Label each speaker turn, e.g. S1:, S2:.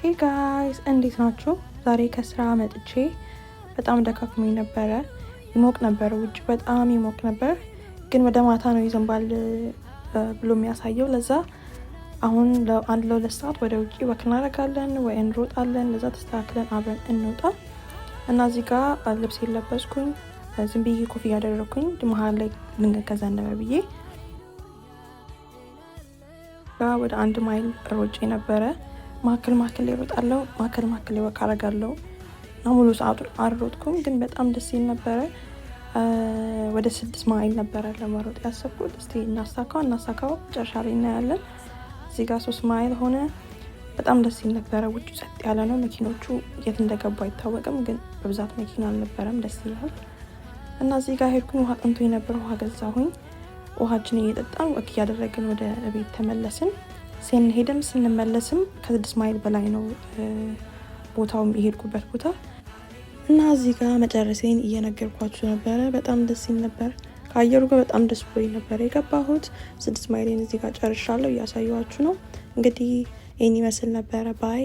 S1: ሄይ ጋይስ እንዴት ናችሁ? ዛሬ ከስራ መጥቼ በጣም ደካክሞኝ ነበረ። ይሞቅ ነበር፣ ውጭ በጣም ይሞቅ ነበር። ግን ወደ ማታ ነው ይዘንባል ብሎ የሚያሳየው። ለዛ አሁን ለሁለት ሰዓት ወደ ውጭ ወክ እናደርጋለን ወይ እንሮጣለን። ለዛ ተስተካክለን አብረን እንውጣ እና እዚህ ጋር ልብስ የለበስኩኝ ዝም ብዬ ኮፍያ ያደረኩኝ መሀል ላይ ድንገት ከዘነበ ብዬ ወደ 1 ማይል ሮጬ ነበረ። ማከል ላይ ሮጣለሁ፣ ማከል ላይ ወክ አደርጋለሁ እና ሙሉ ሰዓቱን አልሮጥኩም፣ ግን በጣም ደስ ይል ነበረ። ወደ 6 ማይል ነበረ ለመሮጥ ያሰብኩት። እስቲ እናሳካው መጨረሻ ላይ እናያለን። እዚህ ጋር 3 ማይል ሆነ። በጣም ደስ ይል ነበረ። ውጭ ጸጥ ያለ ነው። መኪኖቹ የት እንደገቡ አይታወቅም፣ ግን በብዛት መኪና አልነበረም። ደስ ይላል እና እዚህ ጋር ሄድኩኝ። ውሃ ጠምቶኝ ነበር፣ ውሃ ገዛሁኝ። ውሃችን እየጠጣን ወክ እያደረግን ወደ ቤት ተመለስን። ስንሄድም ስንመለስም ከ6 ማይል በላይ ነው ቦታውም የሄድኩበት ቦታ እና እዚህ ጋር መጨረሴን እየነገርኳችሁ ነበረ። በጣም ደስ ይል ነበር። ከአየሩ ጋር በጣም ደስ ብሎኝ ነበር የገባሁት። 6 ማይሌን እዚህ ጋር ጨርሻለሁ፣ እያሳየኋችሁ ነው። እንግዲህ ይህን ይመስል ነበረ። ባይ